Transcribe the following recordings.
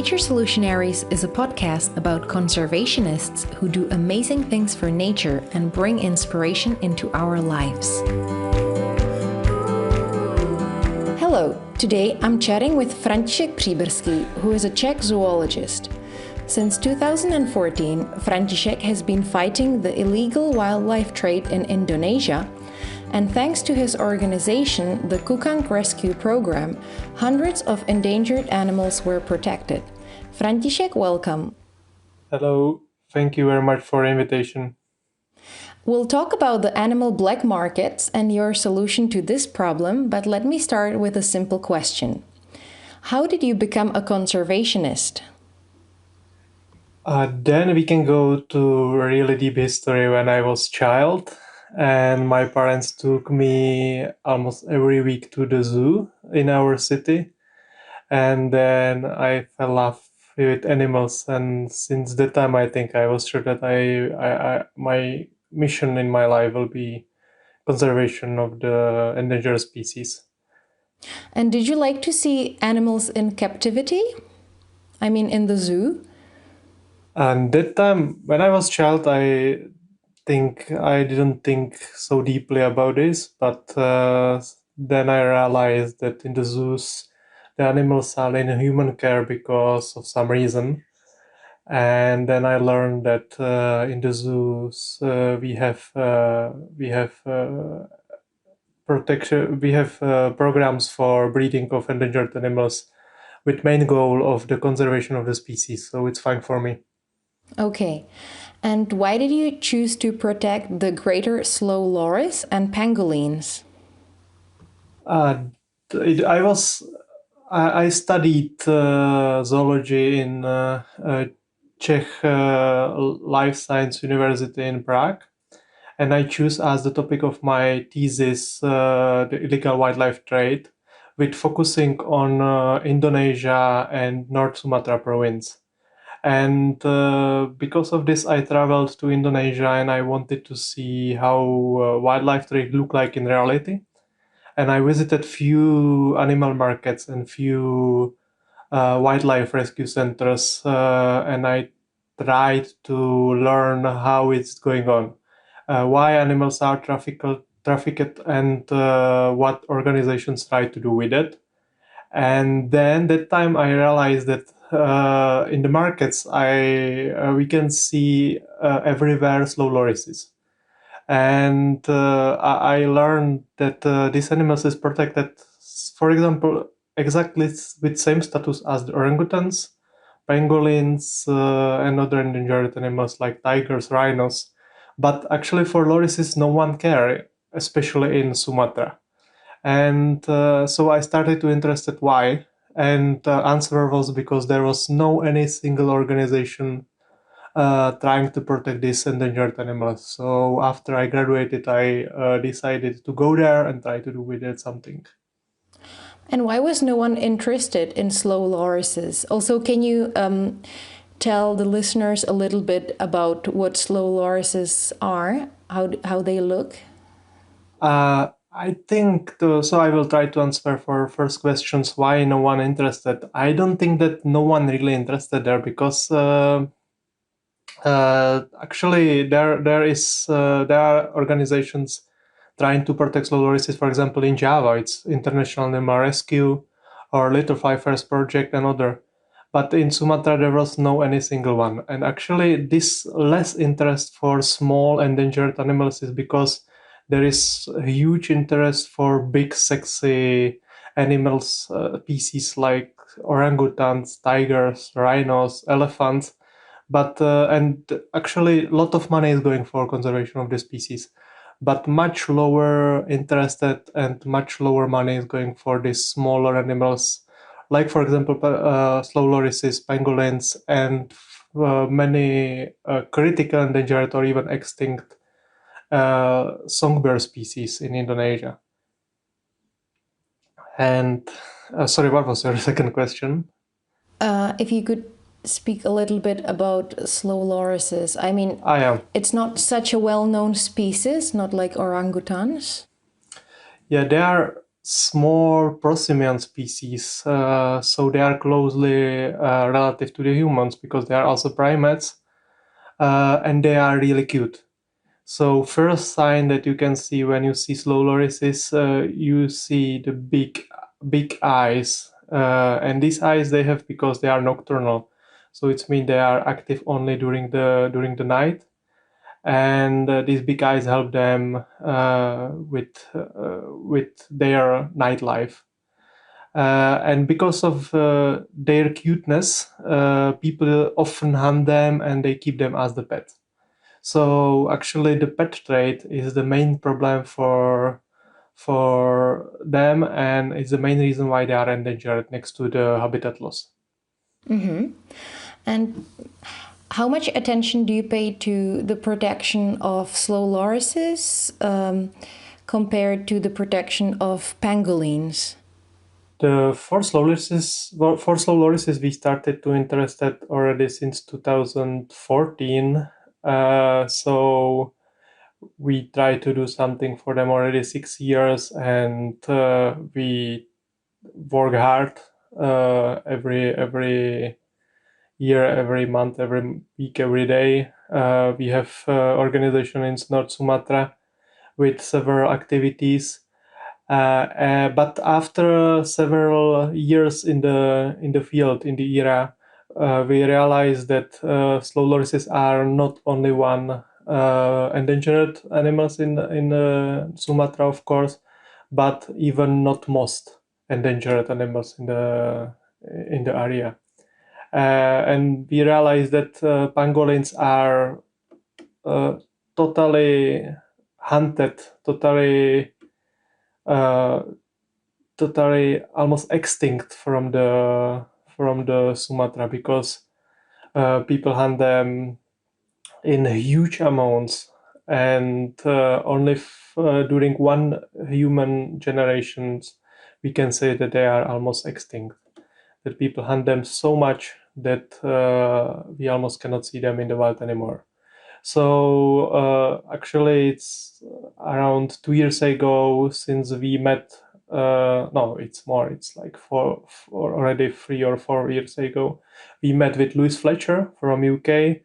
Nature Solutionaries is a podcast about conservationists who do amazing things for nature and bring inspiration into our lives. Hello, today I'm chatting with František Příbrský, who is a Czech zoologist. Since 2014, František has been fighting the illegal wildlife trade in Indonesia, and thanks to his organization, the Kukang Rescue Program, hundreds of endangered animals were protected. František, welcome. Hello, thank you very much for the invitation. We'll talk about the animal black markets and your solution to this problem, but let me start with a simple question. How did you become a conservationist? Then we can go to really deep history when I was child, and my parents took me almost every week to the zoo in our city, and then I fell in love with animals, and since that time I think I was sure that my mission in my life will be conservation of the endangered species. And did you like to see animals in captivity? I mean, in the zoo? And that time, when I was child, I didn't think so deeply about this, but then I realized that in the zoos, the animals are in human care because of some reason. And then I learned that in the zoos we have protection. We have programs for breeding of endangered animals, with main goal of the conservation of the species. So it's fine for me. Okay. And why did you choose to protect the greater slow loris and pangolins? I studied zoology in Czech Life Science University in Prague, and I choose as the topic of my thesis the illegal wildlife trade, with focusing on Indonesia and North Sumatra province. And because of this, I traveled to Indonesia and I wanted to see how wildlife trade look like in reality. And I visited few animal markets and few wildlife rescue centers, and I tried to learn how it's going on, why animals are trafficked, and what organizations try to do with it. And then that time I realized that in the markets we can see everywhere slow lorises. And I learned that these animals is protected, for example, exactly with same status as the orangutans, pangolins, and other endangered animals like tigers, rhinos. But actually for lorises, no one care, especially in Sumatra. And so I started to interested why. And the answer was because there was no any single organization trying to protect these endangered animals. So after I graduated, I decided to go there and try to do with it something. And why was no one interested in slow lorises? Also, can you tell the listeners a little bit about what slow lorises are, how they look? I think so I will try to answer for first questions why no one interested. I don't think that no one really interested there because actually there are organizations trying to protect slow lorises. For example, in Java, it's International Animal Rescue or Little Fifers Project and other. But in Sumatra, there was no any single one. And actually, this less interest for small endangered animals is because there is a huge interest for big, sexy animals, species like orangutans, tigers, rhinos, elephants. But and actually, a lot of money is going for conservation of the species, but much lower interested and much lower money is going for these smaller animals, like for example, slow lorises, pangolins, and many critical endangered or even extinct songbird species in Indonesia. And sorry, what was your second question? If you could speak a little bit about slow lorises. I mean, it's not such a well-known species, not like orangutans. Yeah, they are small prosimian species, so they are closely relative to the humans because they are also primates, and they are really cute. So first sign that you can see when you see slow lorises, you see the big eyes, and these eyes they have because they are nocturnal. So it means they are active only during the night, and these big eyes help them with their nightlife. And because of their cuteness, people often hunt them and they keep them as the pet. So actually, the pet trade is the main problem for them, and it's the main reason why they are endangered next to the habitat loss. And how much attention do you pay to the protection of slow lorises compared to the protection of pangolins? For slow lorises, we started to interested already since 2014. So we try to do something for them already 6 years, and we work hard every year, every month, every week, every day. We have organization in North Sumatra with several activities. But after several years in the field, in the era, we realized that slow lorises are not only one endangered animals in Sumatra, of course, but even not most endangered animals in the area. And we realized that pangolins are totally hunted, uh, totally almost extinct from the Sumatra because people hunt them in huge amounts, and only during one human generations we can say that they are almost extinct. That people hunt them so much that we almost cannot see them in the wild anymore. So actually, it's around 2 years ago since we met. No, it's more. It's like already 3 or 4 years ago. We met with Louise Fletcher from UK.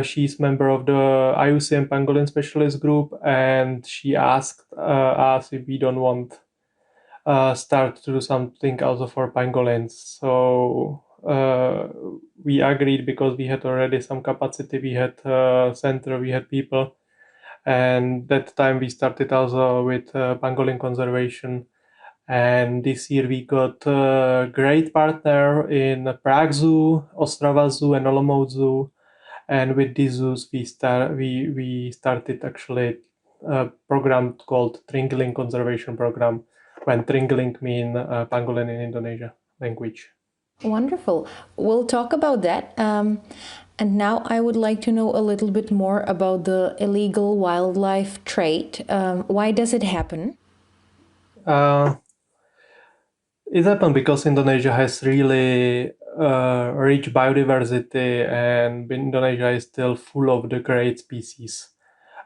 She's member of the IUCN Pangolin Specialist Group, and she asked us if we don't want start to do something also for pangolins. So we agreed because we had already some capacity. We had center, we had people, and that time we started also with pangolin conservation. And this year we got a great partner in Prague Zoo, Ostrava Zoo, and Olomouc Zoo. And with these zoos, we started actually a program called Tringling Conservation Program, when Tringling mean pangolin in Indonesia language. Wonderful. We'll talk about that. And now I would like to know a little bit more about the illegal wildlife trade. Why does it happen? It happened because Indonesia has really rich biodiversity, and Indonesia is still full of the great species.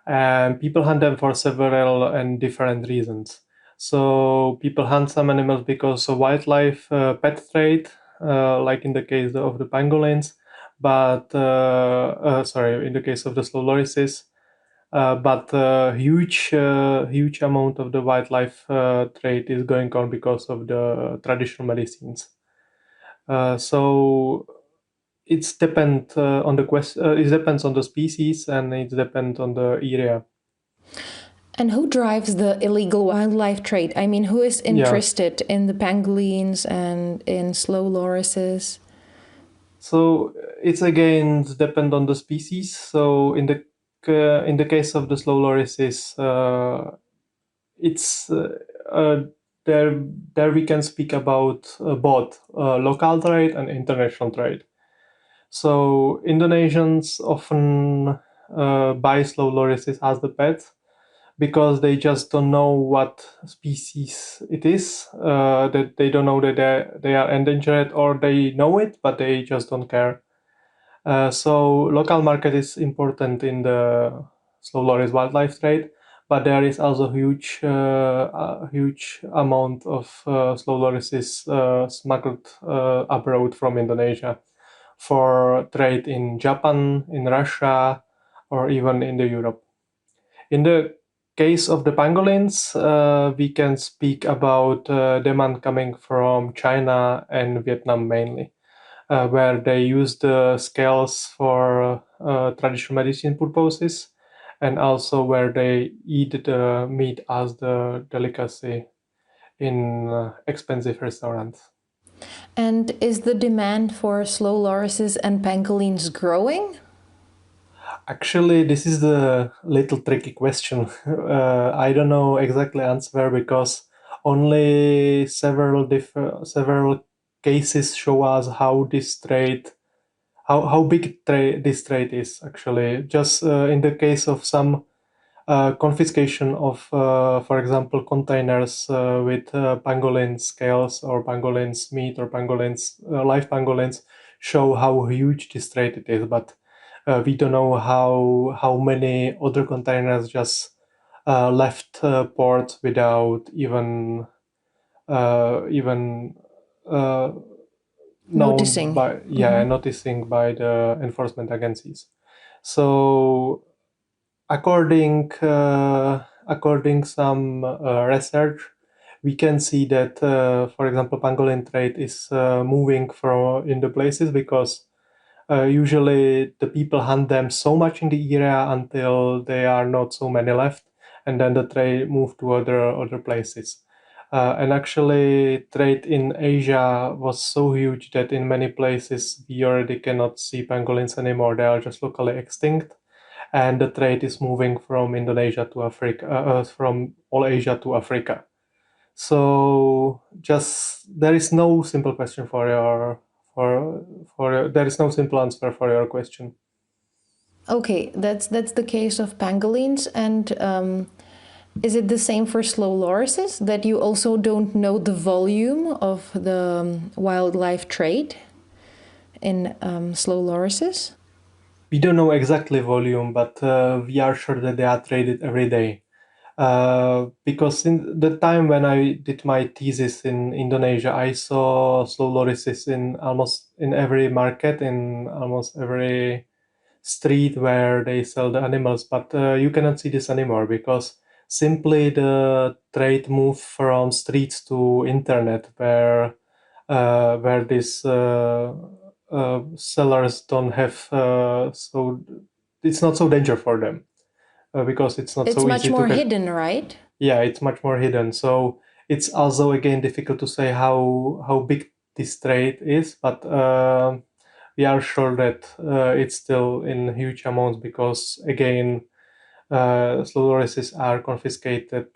And people hunt them for several and different reasons. So people hunt some animals because of wildlife pet trade, like in the case of the pangolins, but sorry, in the case of the slow lorises. But huge amount of the wildlife trade is going on because of the traditional medicines. So it's depend on the it depends on the species, and it depends on the area. And who drives the illegal wildlife trade? I mean, who is interested in the pangolins and in slow lorises? So it's again depend on the species. So in the case of the slow lorises, it's there we can speak about both local trade and international trade. So Indonesians often buy slow lorises as the pet because they just don't know what species it is. That they don't know that they are endangered, or they know it but they just don't care. So local market is important in the slow loris wildlife trade, but there is also a huge amount of slow lorises smuggled abroad from Indonesia for trade in Japan, in Russia, or even in the Europe. In the case of the pangolins, we can speak about demand coming from China and Vietnam mainly, where they use the scales for traditional medicine purposes, and also where they eat the meat as the delicacy in expensive restaurants. And is the demand for slow lorises and pangolins growing? Actually, this is the little tricky question. I don't know exactly answer because only several cases show us how this trade, how big this trade is actually. Just in the case of some confiscation of, for example, containers with pangolin scales or pangolins meat or pangolins live pangolins show how huge this trade it is, but we don't know how many other containers just left port without even known Noticing. by noticing by the enforcement agencies. So according some research, we can see that, for example, pangolin trade is moving from in the places because usually the people hunt them so much in the area until there are not so many left, and then the trade move to other places. And actually, trade in Asia was so huge that in many places we already cannot see pangolins anymore. They are just locally extinct, and the trade is moving from Indonesia to Africa, from all Asia to Africa. So just there is no simple question for your there is no simple answer for your question. Okay, that's the case of pangolins. And is it the same for slow lorises, that you also don't know the volume of the wildlife trade in slow lorises? We don't know exactly volume, but we are sure that they are traded every day. Because in the time when I did my thesis in Indonesia, I saw slow lorises in almost in every market, in almost every street where they sell the animals. But you cannot see this anymore because simply the trade moved from streets to internet, where these sellers don't have so it's not so danger for them because it's not It's so much easy to more catch. hidden, right? Yeah, it's much more hidden. So it's also again difficult to say how big this trade is, but we are sure that it's still in huge amounts because again, slow lorises are confiscated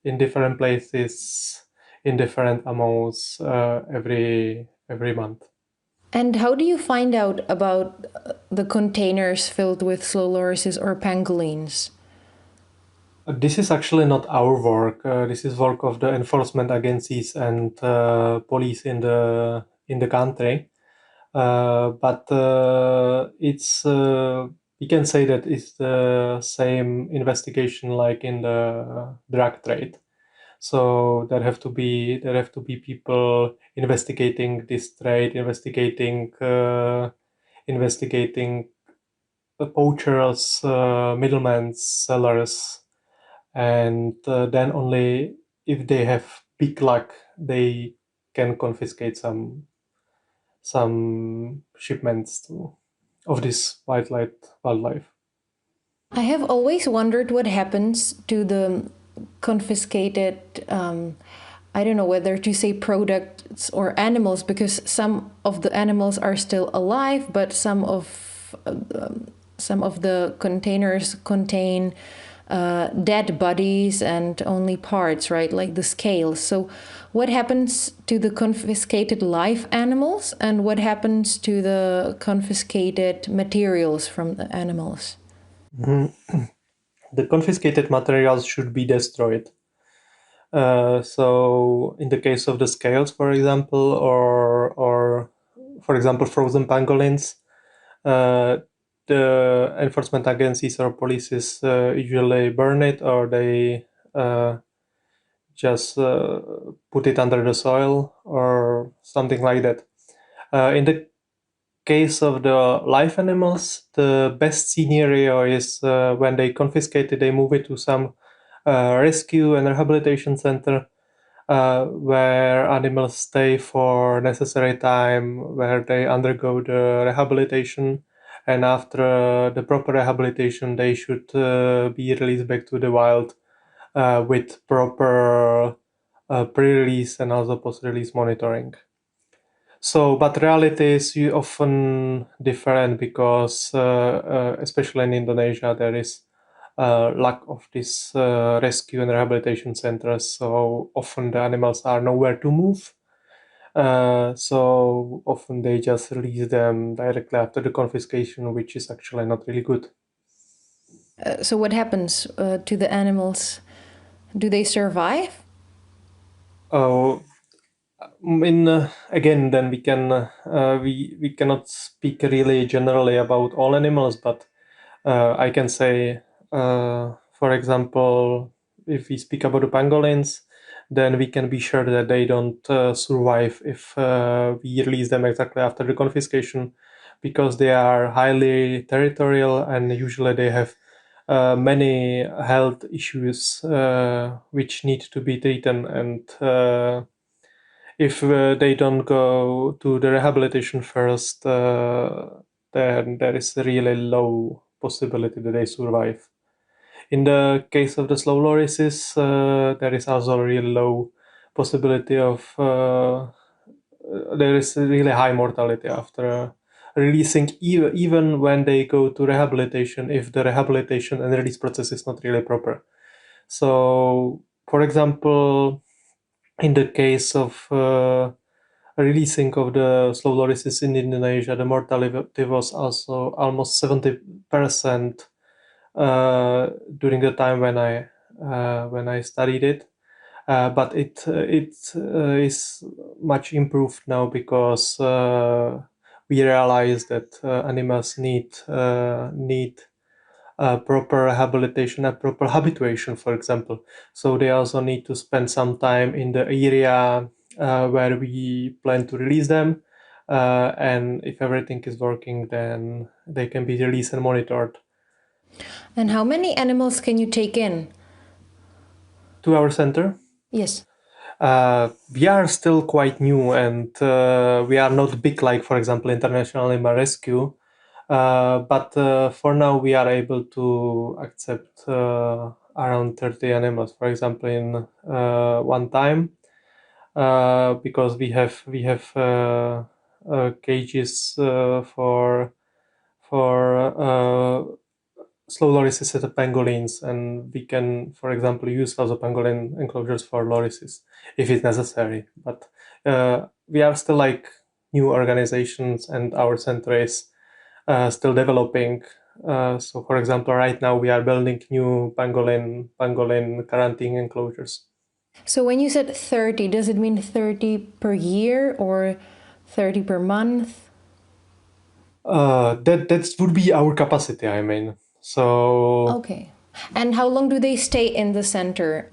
in different places in different amounts every month. And how do you find out about the containers filled with slow lorises or pangolins? This is actually not our work. This is work of the enforcement agencies and police in the country. But it's we can say that it's the same investigation like in the drug trade. So there have to be people investigating this trade, investigating the poachers, middlemen, sellers, and then Mm-hmm. only if they have big luck, they can confiscate some shipments of this wildlife. I have always wondered what happens to the confiscated, I don't know whether to say products or animals, because some of the animals are still alive, but some of the containers contain dead bodies and only parts, right? Like the scales. So, what happens to the confiscated live animals, and what happens to the confiscated materials from the animals? Mhm. The confiscated materials should be destroyed. So, in the case of the scales, for example, or for example, frozen pangolins, uh, the enforcement agencies or polices usually burn it, or they just put it under the soil or something like that. In the case of the live animals, the best scenario is when they confiscate it, they move it to some rescue and rehabilitation center where animals stay for necessary time, where they undergo the rehabilitation, and after the proper rehabilitation, they should be released back to the wild with proper pre-release and also post-release monitoring. So, but reality is often different because, especially in Indonesia, there is lack of this rescue and rehabilitation centers. So often the animals are nowhere to move. So often they just release them directly after the confiscation, which is actually not really good. So what happens to the animals? Do they survive? Oh, again, then we cannot speak really generally about all animals, but I can say, for example, if we speak about the pangolins, then we can be sure that they don't survive if we release them exactly after the confiscation, because they are highly territorial and usually they have many health issues which need to be treated, and if they don't go to the rehabilitation first, then there is a really low possibility that they survive. In the case of the slow lorises, there is also a really low possibility of there is a really high mortality after releasing, even when they go to rehabilitation, if the rehabilitation and release process is not really proper. So, for example, in the case of releasing of the slow lorises in Indonesia, the mortality was also almost 70% during the time when I studied it. But it is much improved now because we realize that animals need proper rehabilitation and proper habituation, for example. So they also need to spend some time in the area where we plan to release them. And if everything is working, then they can be released and monitored. And how many animals can you take in? To our center? Yes. We are still quite new, and we are not big like, for example, International Animal Rescue. But for now, we are able to accept around 30 animals, for example, in one time, because we have cages for slow lorises and pangolins, and we can, for example, use also pangolin enclosures for lorises if it's necessary. But we are still like new organizations, and our center is still developing. So, for example, right now we are building new pangolin quarantine enclosures. So when you said 30, does it mean 30 per year or 30 per month? That would be our capacity, I mean. So Okay. And how long do they stay in the center?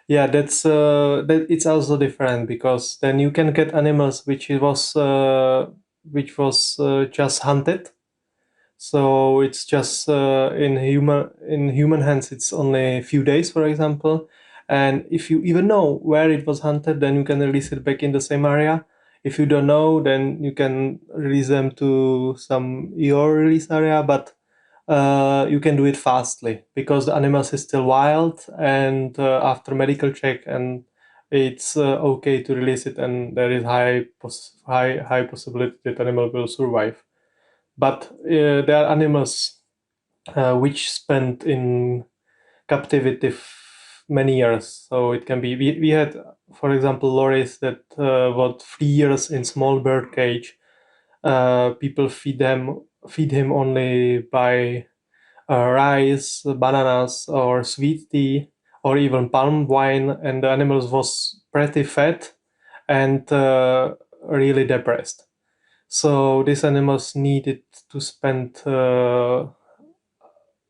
yeah, that it's also different, because then you can get animals which was just hunted. So it's just in human hands, it's only a few days, for example. And if you even know where it was hunted, then you can release it back in the same area. If you don't know, then you can release them to some your release area, but you can do it fastly because the animals is still wild, and after medical check, and it's okay to release it, and there is high possibility that animal will survive. But there are animals which spent in captivity many years. So it can be we had, for example, lorries that was 3 years in small bird cage. People feed him only by rice, bananas, or sweet tea, or even palm wine, and the animals was pretty fat and really depressed. So these animals needed to spend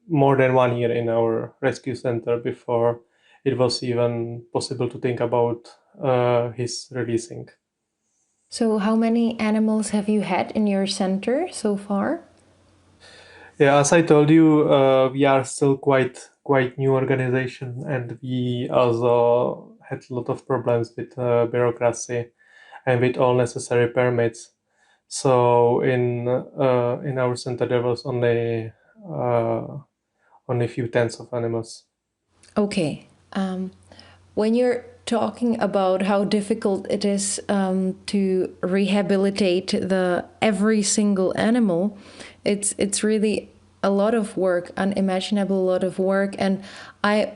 more than 1 year in our rescue center before it was even possible to think about his releasing. So how many animals have you had in your center so far? Yeah, as I told you, we are still quite new organization, and we also had a lot of problems with bureaucracy and with all necessary permits. So in our center there was only a few tens of animals. Okay. When you're talking about how difficult it is to rehabilitate the every single animal, it's really a lot of work, unimaginable lot of work, and I.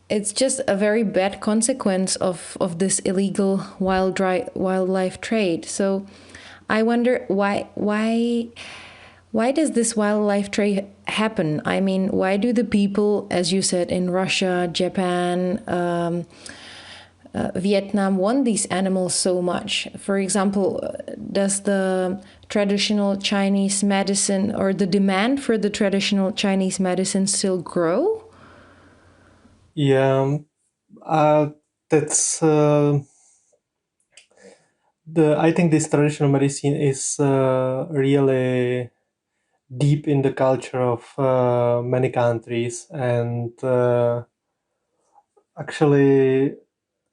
It's just a very bad consequence of this illegal wildlife trade. So, I wonder why does this wildlife trade happen? I mean, why do the people, as you said, in Russia, Japan, Vietnam, want these animals so much? For example, does the traditional Chinese medicine or the demand for the traditional Chinese medicine still grow? Yeah, that's I think this traditional medicine is really deep in the culture of many countries, and actually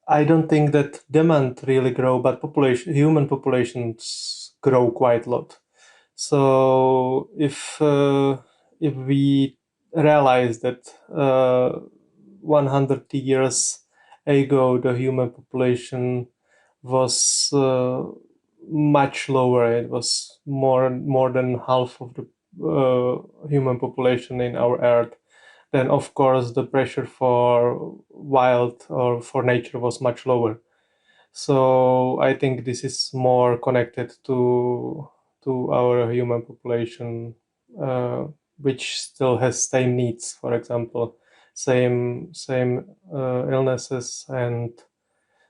I don't think that demand really grow, but human populations grow quite a lot. So if we realize that 100 years ago the human population was much lower, it was more than half of the human population in our Earth, then of course the pressure for wild or for nature was much lower. So I think this is more connected to our human population, uh, which still has same needs. For example, same illnesses and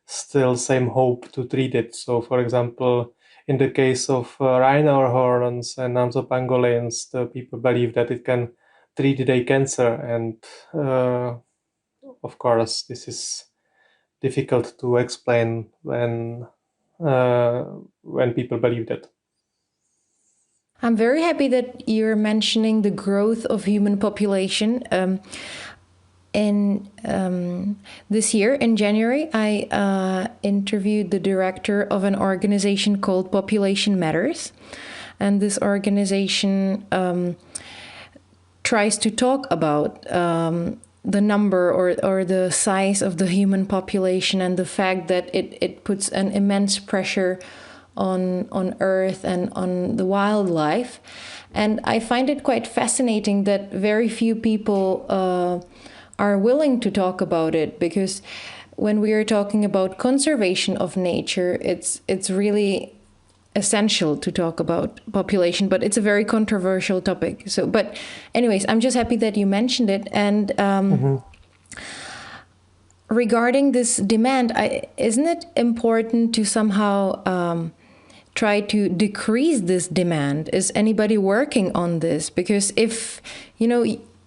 still same hope to treat it. So, for example, in the case of rhino horns and pangolins, the people believe that it can treat their cancer, and of course, this is difficult to explain when people believe that. I'm very happy that you're mentioning the growth of human population. In this year, in January, I interviewed the director of an organization called Population Matters, and this organization tries to talk about the number or the size of the human population and the fact that it puts an immense pressure on Earth and on the wildlife. And I find it quite fascinating that very few people are willing to talk about it, because when we are talking about conservation of nature, it's really essential to talk about population, but it's a very controversial topic. So, but anyways, I'm just happy that you mentioned it. And regarding this demand, isn't it important to somehow try to decrease this demand? Is anybody working on this? Because if,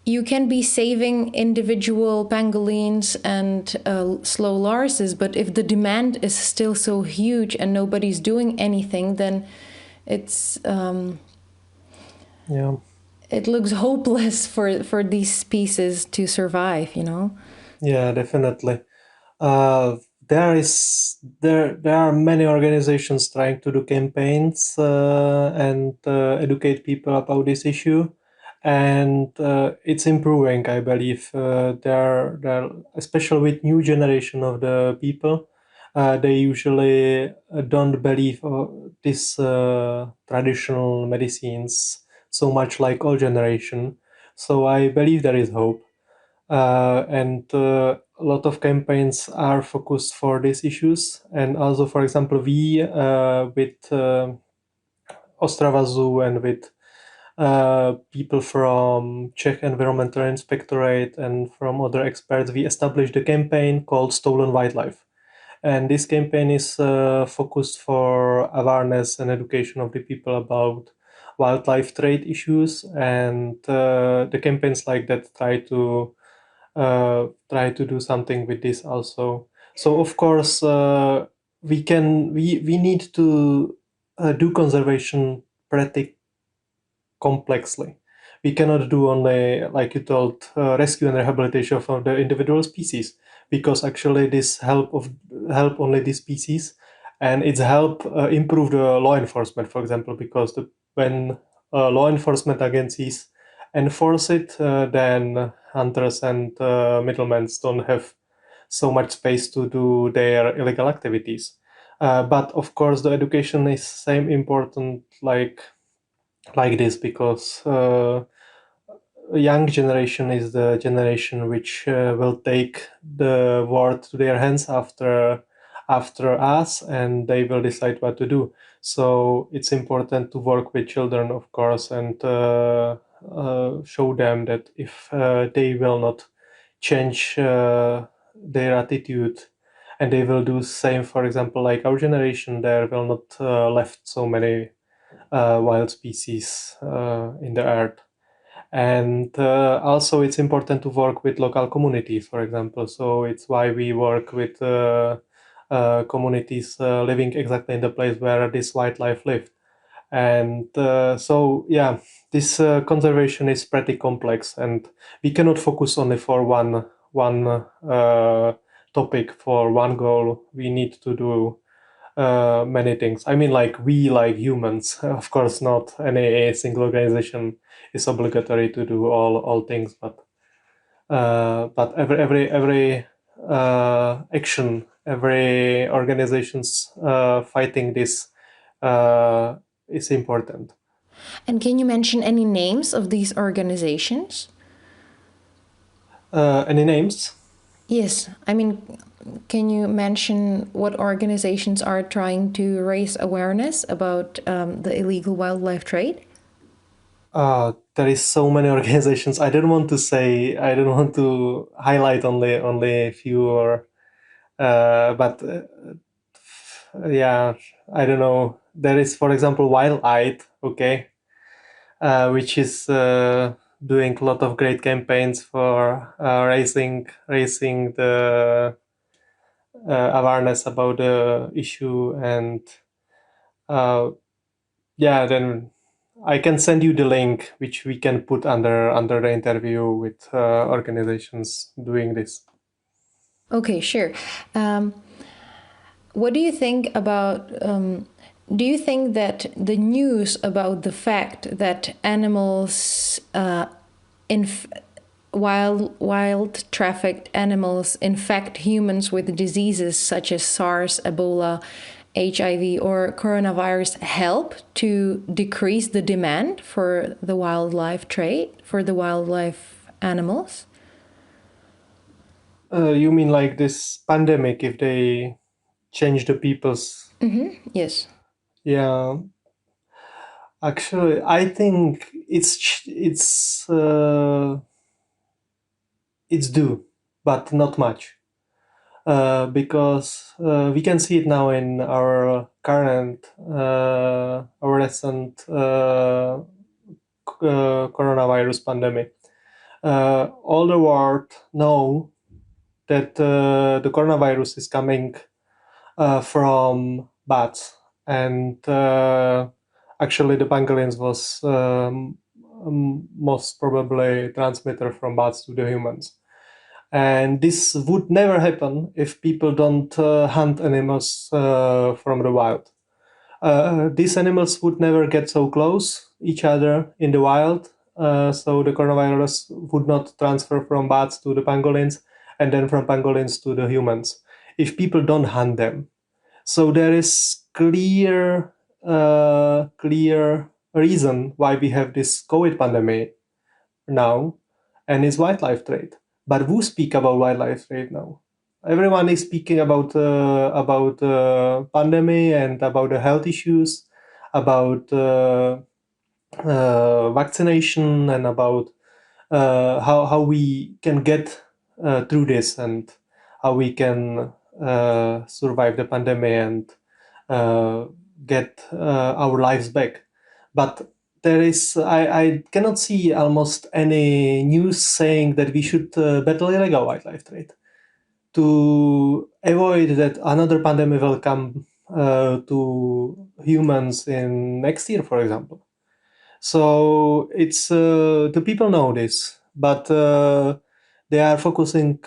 you can be saving individual pangolins and slow lorises, but if the demand is still so huge and nobody's doing anything, then it's it looks hopeless for these species to survive. Yeah, definitely. There are many organizations trying to do campaigns and educate people about this issue, and it's improving. I believe there especially with new generation of the people, they usually don't believe these traditional medicines so much like old generation. So I believe there is hope. And a lot of campaigns are focused for these issues. And also, for example, we with Ostrava Zoo and with people from Czech Environmental Inspectorate and from other experts, we established a campaign called Stolen Wildlife. And this campaign is focused for awareness and education of the people about wildlife trade issues, and the campaigns like that try to do something with this also. So of course we need to do conservation pretty complexly. We cannot do only, like you told, rescue and rehabilitation of the individual species, because actually this help only the species, and it's help improve the law enforcement, for example, because when law enforcement agencies enforce it, then hunters and middlemen don't have so much space to do their illegal activities. But of course, the education is same important like this, because young generation is the generation which will take the world to their hands after us, and they will decide what to do. So it's important to work with children, of course, and show them that if they will not change their attitude, and they will do same, for example, like our generation, there will not left so many wild species in the earth. And also it's important to work with local communities, for example. So it's why we work with communities living exactly in the place where this wildlife lived. And so yeah, this conservation is pretty complex, and we cannot focus only for one topic, for one goal. We need to do many things. I mean, like humans, of course, not any single organization is obligatory to do all things, but every action, every organization's fighting this is important. And can you mention any names of these organizations? Any names? Yes, I mean, can you mention what organizations are trying to raise awareness about the illegal wildlife trade? There is so many organizations. I don't want to say. I don't want to highlight only a few, or but yeah, I don't know. There is, for example, Wild Eyed, okay, which is doing a lot of great campaigns for raising the awareness about the issue, and yeah, then I can send you the link which we can put under the interview with organizations doing this. Okay, sure. Um, what do you think about? Do you think that the news about the fact that animals, wild trafficked animals, infect humans with diseases such as SARS, Ebola, HIV, or coronavirus help to decrease the demand for the wildlife trade, for the wildlife animals? You mean like this pandemic, if they change the people's? Yes. Yeah, actually, I think it's due, but not much, because we can see it now in our recent coronavirus pandemic. All the world know that the coronavirus is coming from bats, and actually the pangolins was most probably transmitter from bats to the humans. And this would never happen if people don't hunt animals from the wild. These animals would never get so close each other in the wild, so the coronavirus would not transfer from bats to the pangolins, and then from pangolins to the humans, if people don't hunt them. So there is clear reason why we have this COVID pandemic now, and it's wildlife trade. But who speak about wildlife trade now? Everyone is speaking about pandemic and about the health issues, about vaccination, and about how we can get through this, and how we can survive the pandemic and get our lives back. But I cannot see almost any news saying that we should battle illegal wildlife trade to avoid that another pandemic will come to humans in next year, for example. So it's the people know this, but they are focusing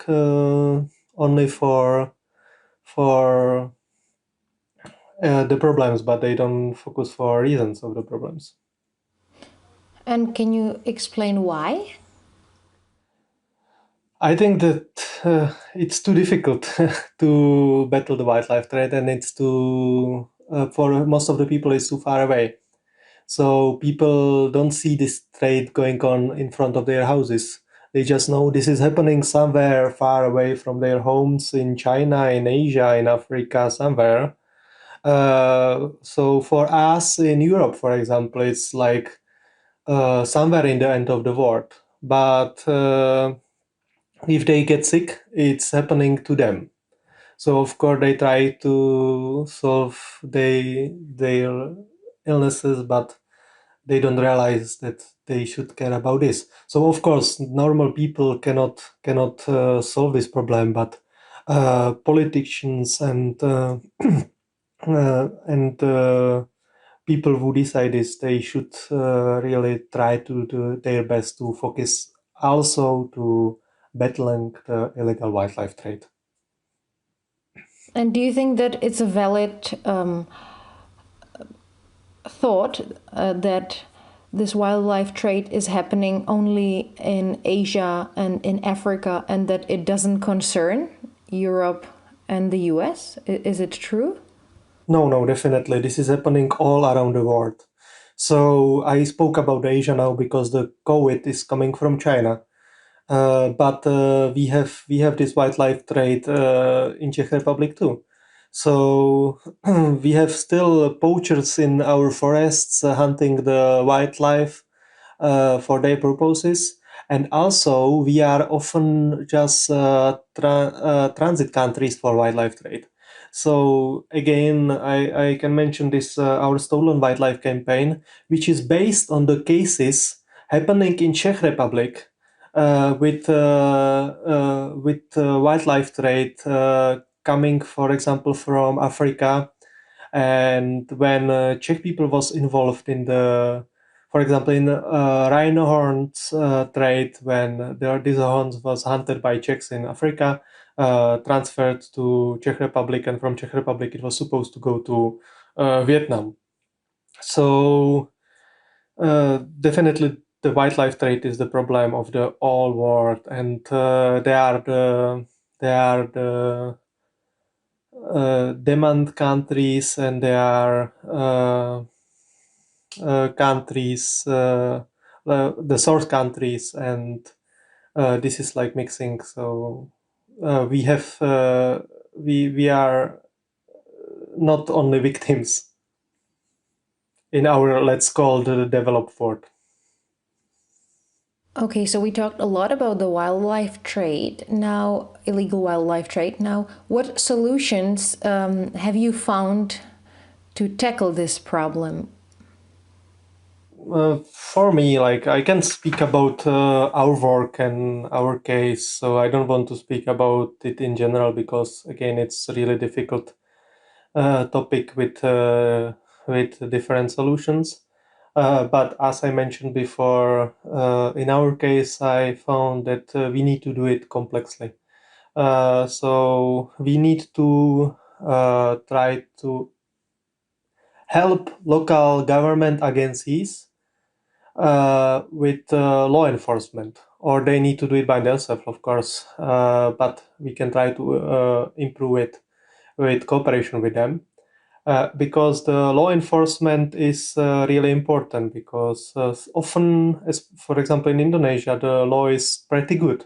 only for the problems, but they don't focus for reasons of the problems. And can you explain why? I think that it's too difficult to battle the wildlife trade, and it's too for most of the people it's too far away. So people don't see this trade going on in front of their houses. They just know this is happening somewhere far away from their homes in China, in Asia, in Africa, somewhere. So for us in Europe, for example, it's like somewhere in the end of the world. But if they get sick, it's happening to them. So of course they try to solve their illnesses, but they don't realize that they should care about this. So of course normal people cannot solve this problem, but politicians and people who decide this, they should really try to do their best to focus also to battling the illegal wildlife trade. And do you think that it's a valid thought that this wildlife trade is happening only in Asia and in Africa, and that it doesn't concern Europe and the US? Is it true? No, definitely. This is happening all around the world. So I spoke about Asia now because the COVID is coming from China. But we have this wildlife trade in Czech Republic too. So we have still poachers in our forests hunting the wildlife for their purposes. And also we are often just transit countries for wildlife trade. So again, I can mention this our Stolen Wildlife campaign, which is based on the cases happening in Czech Republic with wildlife trade coming, for example, from Africa. And when Czech people was involved in the, for example, in rhino horns trade, when these horns was hunted by Czechs in Africa, transferred to Czech Republic, and from Czech Republic it was supposed to go to Vietnam. So definitely the wildlife trade is the problem of the whole world, and they are the demand countries, and they are countries, the source countries, and this is like mixing. So we have we are not only victims in our, let's call the developed world. Okay, so we talked a lot about the wildlife trade, now illegal wildlife trade. Now, what solutions have you found to tackle this problem? For me, like I can speak about our work and our case, so I don't want to speak about it in general because again, it's a really difficult topic with different solutions. But as I mentioned before, in our case, I found that we need to do it complexly. So we need to try to help local government agencies with law enforcement, or they need to do it by themselves, of course. But we can try to improve it with cooperation with them. Because the law enforcement is really important, because often, as for example in Indonesia, the law is pretty good,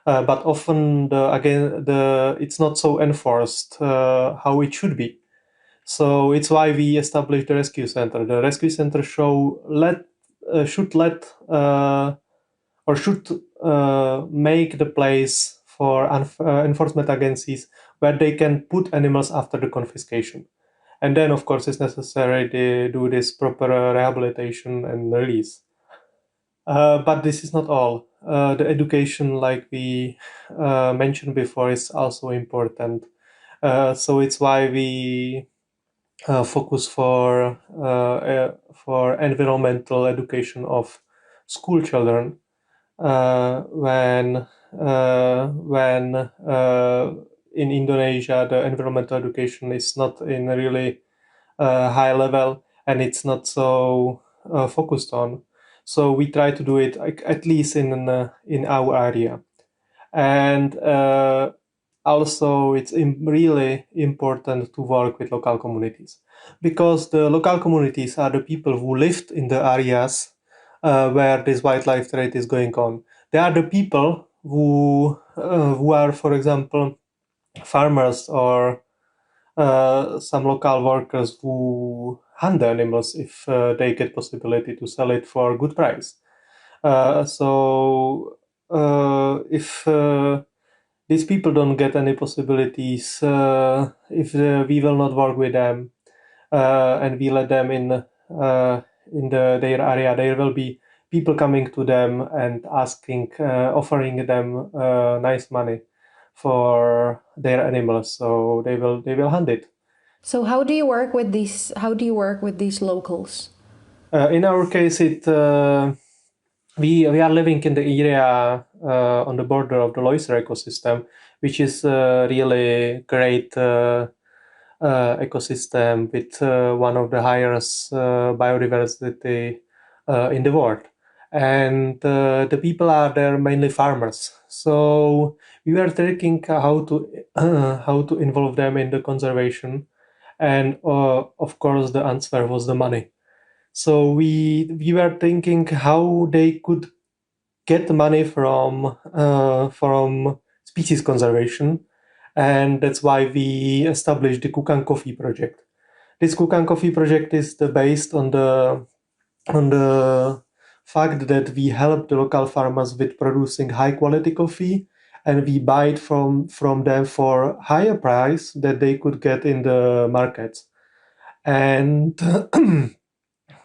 but often it's not so enforced how it should be. So it's why we established the rescue center. The rescue center should make the place for enforcement agencies where they can put animals after the confiscation. And then, of course, it's necessary they do this proper rehabilitation and release. But this is not all. The education, like we mentioned before, is also important. So it's why we focus for environmental education of school children when in Indonesia the environmental education is not in a really high level and it's not so focused on. So we try to do it at least in our area. And also it's really important to work with local communities, because the local communities are the people who lived in the areas where this wildlife trade is going on. They are the people who are, for example, farmers or some local workers who hunt the animals if they get possibility to sell it for good price. If these people don't get any possibilities, if we will not work with them and we let them in their area, there will be people coming to them and asking, offering them nice money for their animals, so they will hunt it. So how do you work with these? How do you work with these locals? In our case, we are living in the area on the border of the Loiser ecosystem, which is a really great ecosystem with one of the highest biodiversity in the world. And the people are there mainly farmers. So we were thinking how to involve them in the conservation, and of course the answer was the money. So we were thinking how they could get money from species conservation, and that's why we established the Kukang Coffee project. This Kukang Coffee project is based on the fact that we help the local farmers with producing high quality coffee, and we buy it from them for higher price that they could get in the markets. And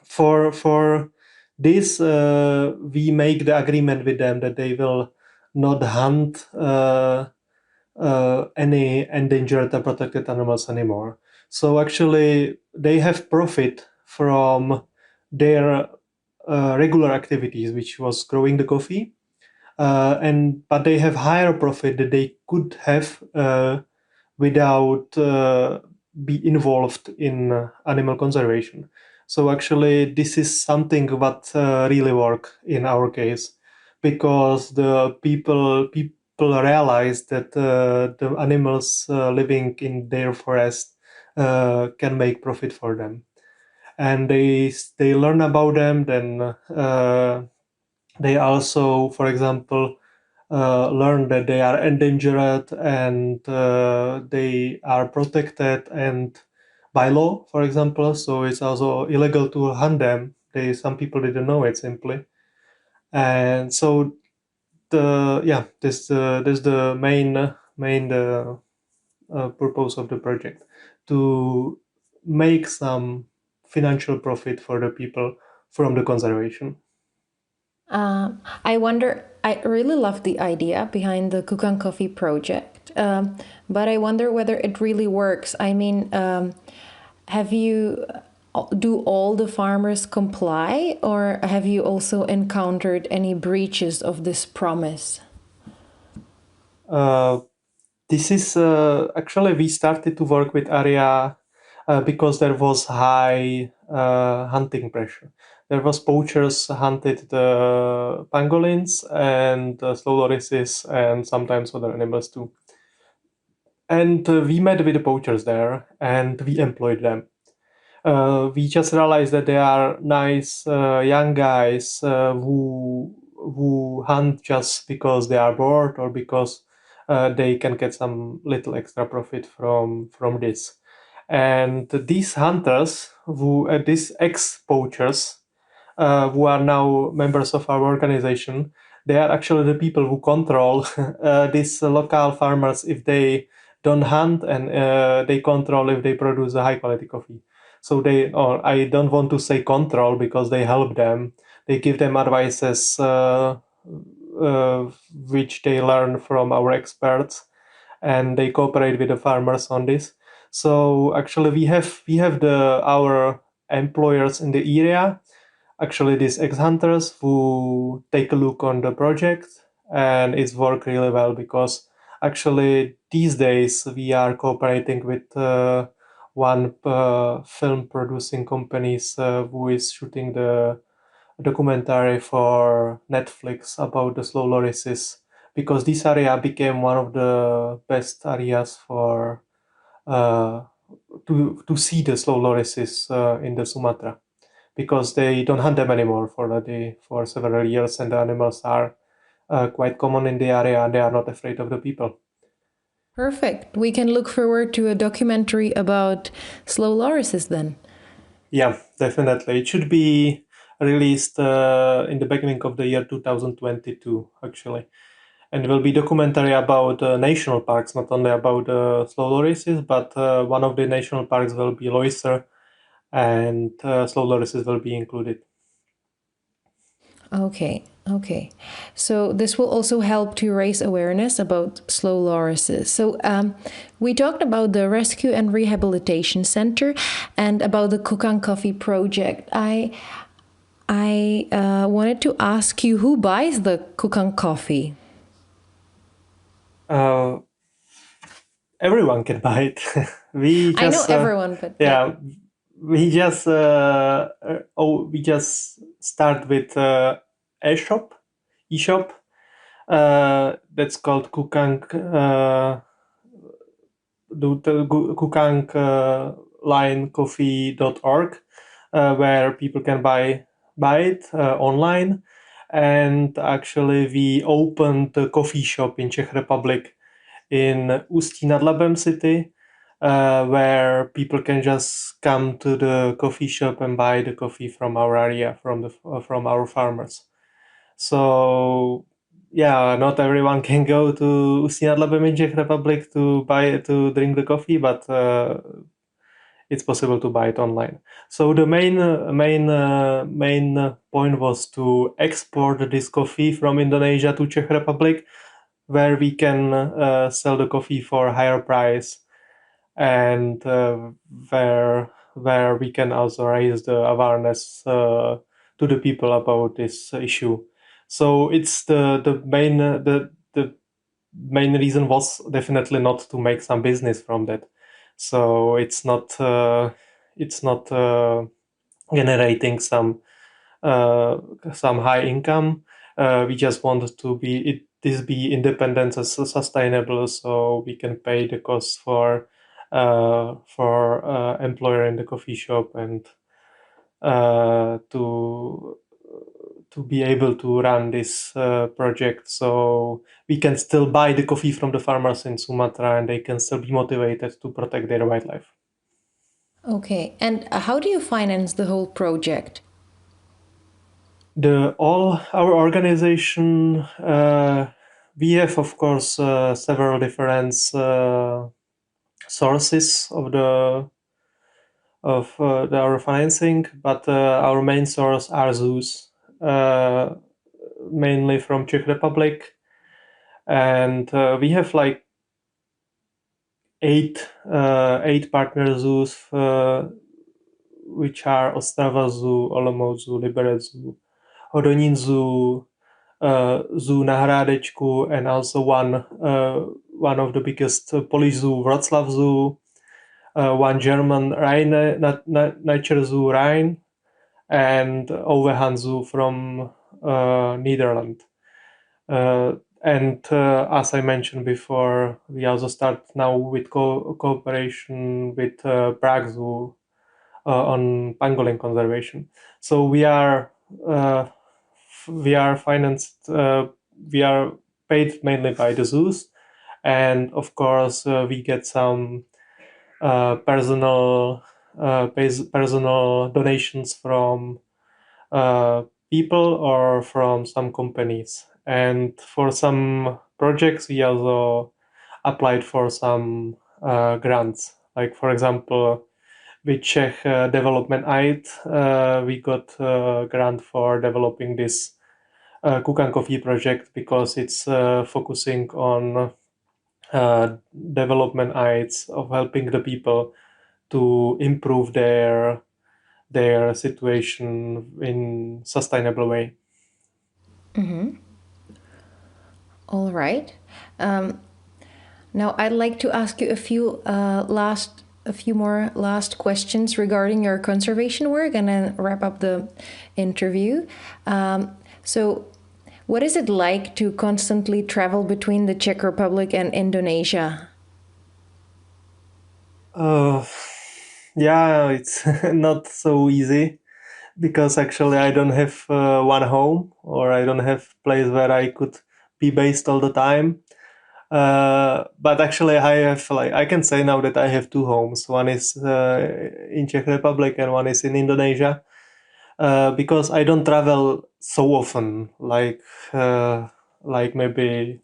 for this, we make the agreement with them that they will not hunt any endangered or protected animals anymore. So actually, they have profit from their regular activities, which was growing the coffee, but they have higher profit that they could have without be involved in animal conservation. So actually, this is something that really work in our case, because the people realize that the animals living in their forest can make profit for them, and they learn about them. Then they also, for example, learn that they are endangered and they are protected and by law, for example. So it's also illegal to hunt them. Some people didn't know it simply, and so this the main purpose of the project, to make some financial profit for the people from the conservation. I wonder, I really love the idea behind the Kukang Coffee project, but I wonder whether it really works. I mean, do all the farmers comply, or have you also encountered any breaches of this promise? This is actually, we started to work with area because there was high hunting pressure. There was poachers hunted the pangolins and the slow lorises and sometimes other animals too. And we met with the poachers there and we employed them. We just realized that they are nice young guys who hunt just because they are bored or because they can get some little extra profit from this. And these hunters, these ex-poachers, who are now members of our organization, they are actually the people who control these local farmers if they don't hunt, and they control if they produce a high quality coffee. So or I don't want to say control, because they help them. They give them advices which they learn from our experts, and they cooperate with the farmers on this. So actually, we have our employers in the area, actually these ex-hunters, who take a look on the project, and it's worked really well, because actually these days we are cooperating with one film producing companies who is shooting the documentary for Netflix about the slow lorises, because this area became one of the best areas for uh, to see the slow lorises in the Sumatra, because they don't hunt them anymore for several years, and the animals are quite common in the area, and they are not afraid of the people. Perfect. We can look forward to a documentary about slow lorises then. Yeah, definitely. It should be released in the beginning of the year 2022, actually. And it will be documentary about national parks, not only about slow lorises, but one of the national parks will be Loiser, and slow lorises will be included. Okay, okay. So this will also help to raise awareness about slow lorises. So we talked about the Rescue and Rehabilitation Center and about the Kukang Coffee project. I wanted to ask you, who buys the Kukang coffee? Uh, Everyone can buy it. We I know just everyone, but yeah. yeah, we just start with e-shop that's called Kukang linecoffee.org, where people can buy it online. And actually, we opened a coffee shop in Czech Republic in Ústí nad Labem city, where people can just come to the coffee shop and buy the coffee from our area, from our farmers. So yeah, not everyone can go to Ústí nad Labem in Czech Republic to drink the coffee, but it's possible to buy it online. So the main point was to export this coffee from Indonesia to Czech Republic, where we can sell the coffee for a higher price, and where we can also raise the awareness to the people about this issue. So it's the main reason was definitely not to make some business from that. So it's not generating some high income. We just want to be independent and sustainable, so we can pay the costs for employer in the coffee shop, and to be able to run this project, so we can still buy the coffee from the farmers in Sumatra, and they can still be motivated to protect their wildlife. Okay, and how do you finance the whole project? All our organization, we have of course several different sources of our financing, but our main source are zoos, uh, mainly from Czech Republic, and we have like eight partner zoos, which are Ostrava Zoo, Olomouc Zoo, Liberec Zoo, Hodonín Zoo, Zoo na Hrádečku, and also one of the biggest Polish zoo, Wroclaw Zoo, one German nature zoo, Rhine, and Overhand Zoo from Netherlands. And as I mentioned before, we also start now with cooperation with Prague Zoo on pangolin conservation. So we are financed, we are paid mainly by the zoos, and of course we get some personal donations from people or from some companies. And for some projects, we also applied for some grants. Like, for example, with Czech Development Aid, we got a grant for developing this Kukang coffee project because it's focusing on development aids of helping the people to improve their situation in sustainable way. All right. Now I'd like to ask you a few more last questions regarding your conservation work, and then wrap up the interview. So, what is it like to constantly travel between the Czech Republic and Indonesia? Yeah, it's not so easy because actually I don't have one home, or I don't have place where I could be based all the time. But actually I have, like, I can say now that I have two homes. One is in Czech Republic and one is in Indonesia. Because I don't travel so often, like maybe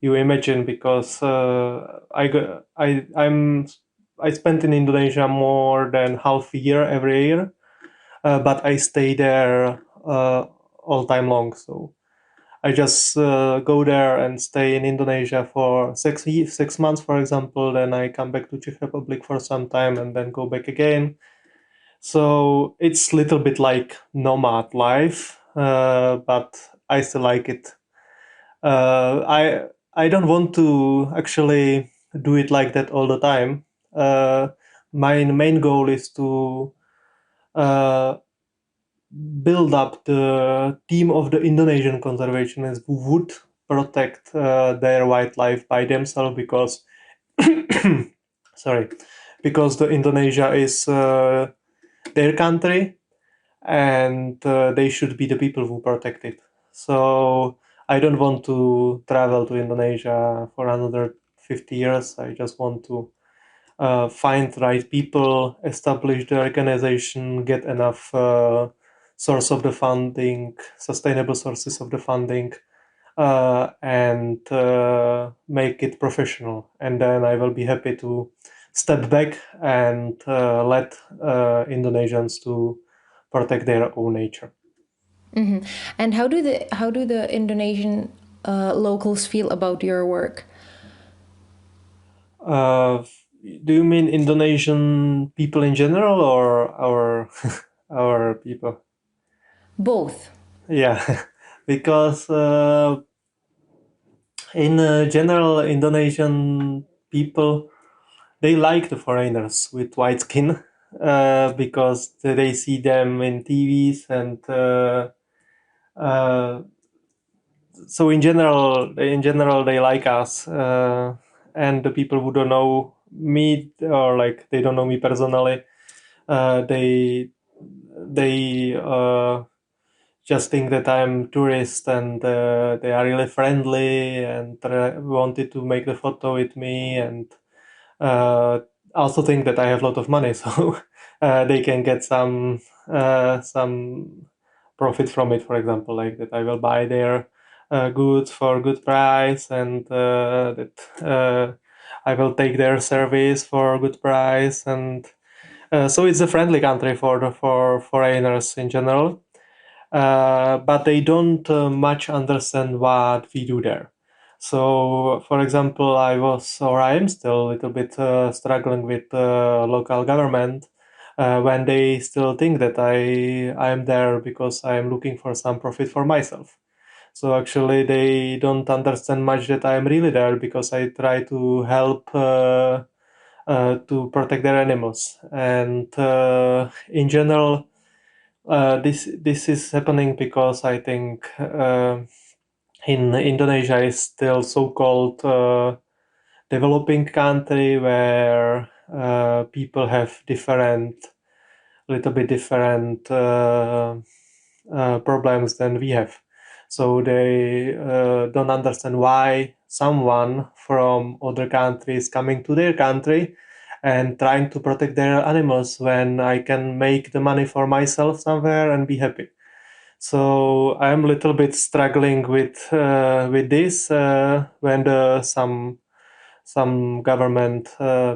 you imagine, because I spent in Indonesia more than half a year every year, but I stay there all time long. So I just go there and stay in Indonesia for 6 months, for example. Then I come back to Czech Republic for some time and then go back again. So it's a little bit like nomad life, but I still like it. I don't want to actually do it like that all the time. My main goal is to uh, build up the team of the Indonesian conservationists who would protect their wildlife by themselves, because sorry, because the Indonesia is their country, and they should be the people who protect it. So I don't want to travel to Indonesia for another 50 years. I just want to find the right people, establish the organization, get enough source of the funding, sustainable sources of the funding, and make it professional. And then I will be happy to step back and let Indonesians to protect their own nature. And how do the Indonesian locals feel about your work? Do you mean Indonesian people in general, or our our people? Both. Yeah, because in general, Indonesian people, they like the foreigners with white skin, because they see them in TVs, and uh, so in general they like us, and the people who don't know me, or like they don't know me personally, they just think that I'm tourist, and they are really friendly and wanted to make the photo with me, and uh, also think that I have a lot of money, so they can get some profit from it. For example, like that I will buy their goods for good price, and that I will take their service for good price, and so it's a friendly country for foreigners in general. But they don't much understand what we do there. So, for example, I am still a little bit struggling with local government, when they still think that I am there because I am looking for some profit for myself. So actually, they don't understand much that I am really there because I try to help to protect their animals. And in general, this is happening because I think in Indonesia is still so-called developing country, where people have little bit different problems than we have. So they don't understand why someone from other countries coming to their country and trying to protect their animals, when I can make the money for myself somewhere and be happy. So I'm a little bit struggling with this, when some some government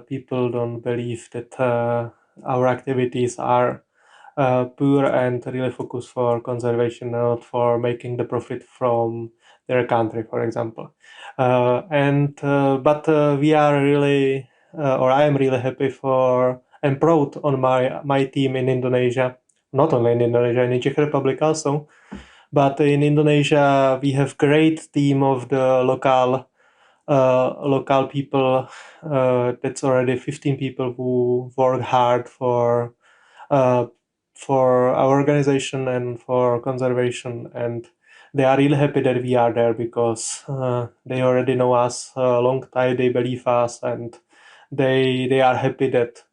people don't believe that our activities are pure and really focused for conservation, not for making the profit from their country, for example. But we are really, or I am really happy for and proud on my team in Indonesia. Not only in Indonesia, in the Czech Republic also, but in Indonesia we have great team of the local people. That's already 15 people who work hard uh, for our organization and for conservation, and they are really happy that we are there because they already know us a long time. They believe us, and they are happy that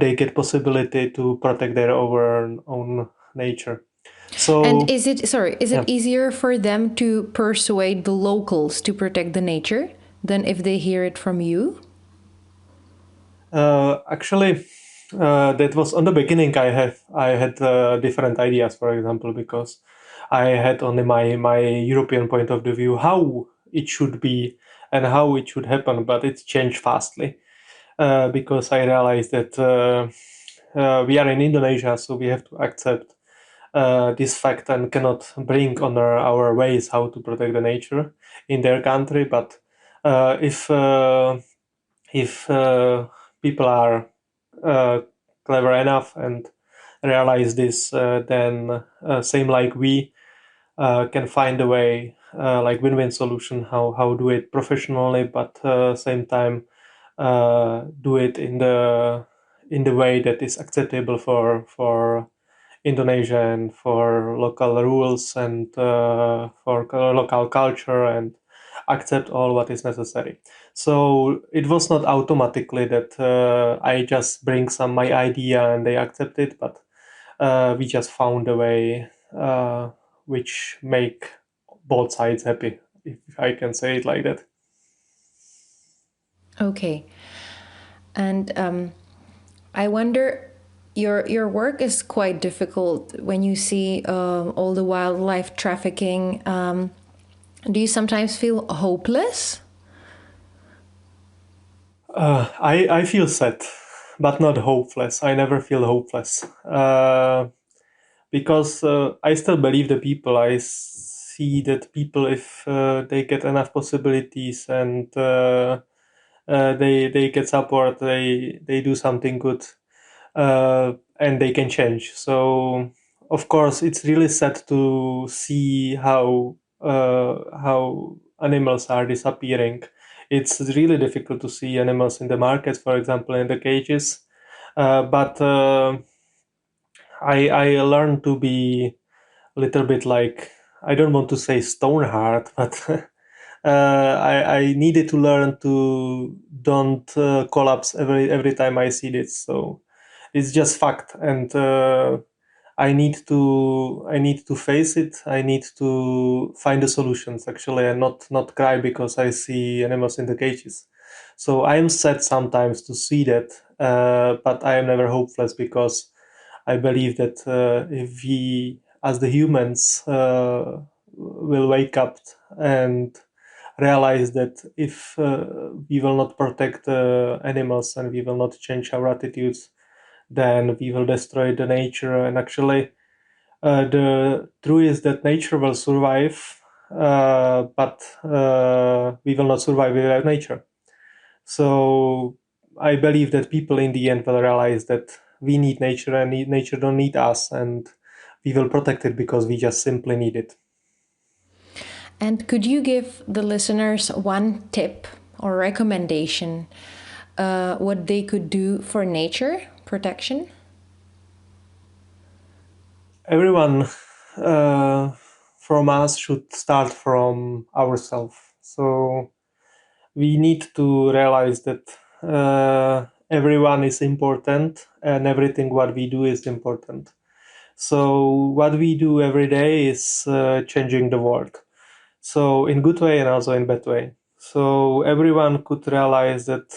they get possibility to protect their own nature. So, And is it yeah. easier for them to persuade the locals to protect the nature than if they hear it from you? Actually, that was on the beginning. I had different ideas, for example, because I had only my European point of the view how it should be and how it should happen, but it changed fastly because I realized that we are in Indonesia, so we have to accept this fact and cannot bring on our ways how to protect the nature in their country. But if people are clever enough and realize this, then same like we can find a way, like win-win solution, how do it professionally, but same time do it in the way that is acceptable for Indonesia and for local rules and for local culture, and accept all what is necessary. So it was not automatically that I just bring some my idea and they accept it, but we just found a way which make both sides happy, if I can say it like that. Okay. And I wonder, your work is quite difficult when you see all the wildlife trafficking. Do you sometimes feel hopeless? I feel sad, but not hopeless. I never feel hopeless because I still believe the people. I see that people, if they get enough possibilities and they get support, they do something good, and they can change. So of course, it's really sad to see how animals are disappearing. It's really difficult to see animals in the market, for example, in the cages. But I learned to be a little bit like, I don't want to say stone hard, but I needed to learn to don't collapse every time I see this. So it's just fact, and I need to face it. I need to find the solutions actually, and not cry because I see animals in the cages. So I am sad sometimes to see that, but I am never hopeless because I believe that if we, as the humans, will wake up and realize that if we will not protect animals and we will not change our attitudes, then we will destroy the nature. And actually, the truth is that nature will survive, but we will not survive without nature. So I believe that people in the end will realize that we need nature and nature don't need us, and we will protect it because we just simply need it. And could you give the listeners one tip or recommendation what they could do for nature protection? Everyone from us should start from ourselves. So we need to realize that everyone is important and everything what we do is important. So what we do every day is changing the world. So in good way and also in bad way. So everyone could realize that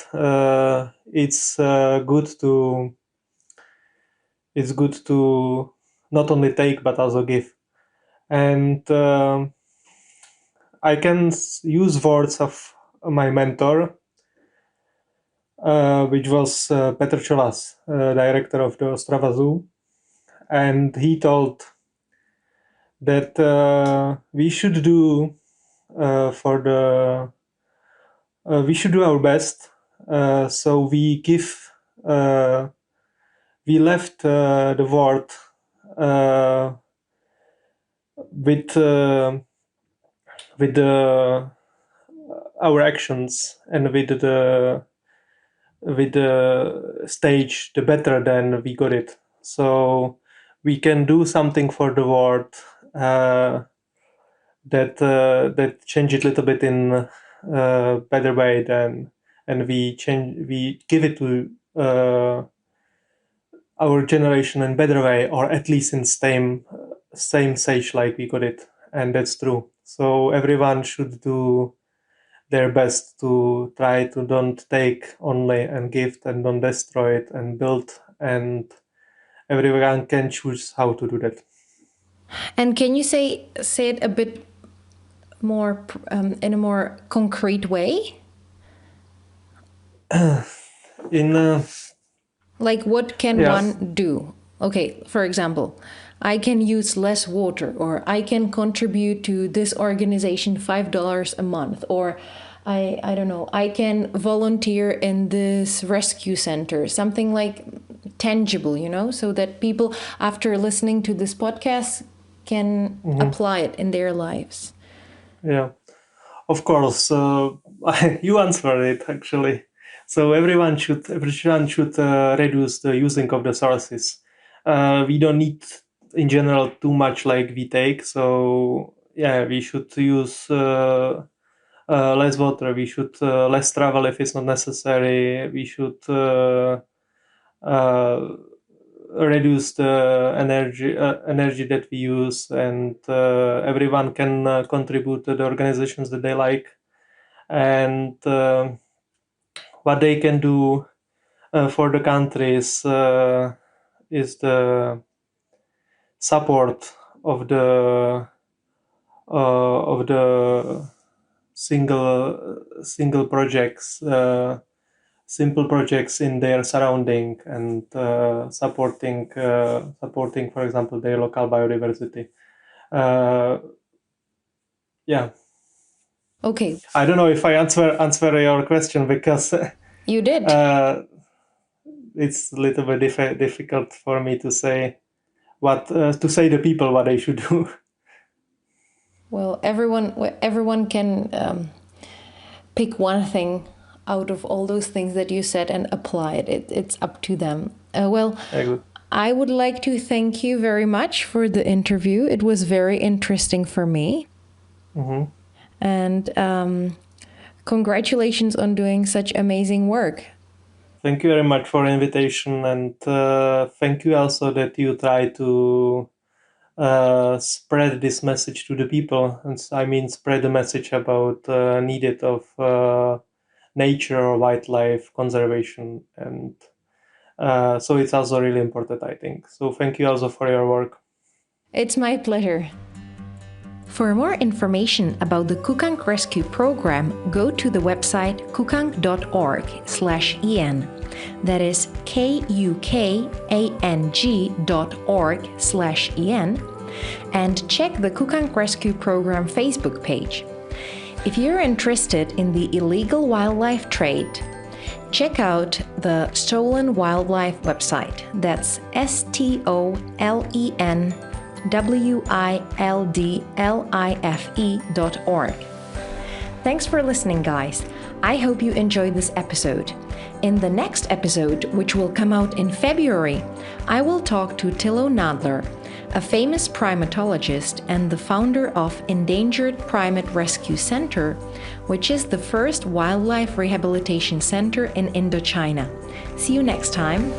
it's good to not only take but also give. And I can use words of my mentor. which was Petr Čolas, director of the Ostrava Zoo. And he told that we should do we should do our best. So we left the world with our actions and with the stage the better than we got it. So we can do something for the world that change it a little bit in better way than, and we give it to our generation in better way, or at least in same stage like we got it. And that's true. So everyone should do their best to try to don't take only and give and don't destroy it and build, and everyone can choose how to do that. And can you say it a bit more in a more concrete way? Like what can one do? Okay, for example, I can use less water, or I can contribute to this organization $5 a month, or I don't know, I can volunteer in this rescue center, something like tangible, so that people after listening to this podcast can apply it in their lives. Yeah, of course. You answered it actually. So everyone should reduce the using of the sources. We don't need, in general, too much like we take. So yeah, we should use less water. We should less travel if it's not necessary. We should reduce the energy that we use, and everyone can contribute to the organizations that they like, and what they can do for the countries is the support of the single projects, simple projects in their surrounding, and supporting, for example, their local biodiversity. Yeah. Okay. I don't know if I answer your question, because you did. It's a little bit difficult for me to say to say the people what they should do. Well, everyone can pick one thing out of all those things that you said and apply it. It's up to them. I would like to thank you very much for the interview. It was very interesting for me. Mm-hmm. And congratulations on doing such amazing work. Thank you very much for the invitation, and thank you also that you try to spread this message to the people. And I mean, spread the message about needed of nature or wildlife conservation, and so it's also really important, I think. So thank you also for your work. It's my pleasure. For more information about the Kukang Rescue Program, go to the website kukang.org/en. That is kukang.org/en, and check the Kukang Rescue Program Facebook page. If you're interested in the illegal wildlife trade, check out the Stolen Wildlife website. That's STOLENWILDLIFE.org. Thanks for listening, guys. I hope you enjoyed this episode. In the next episode, which will come out in February, I will talk to Thilo Nadler, a famous primatologist and the founder of Endangered Primate Rescue Center, which is the first wildlife rehabilitation center in Indochina. See you next time.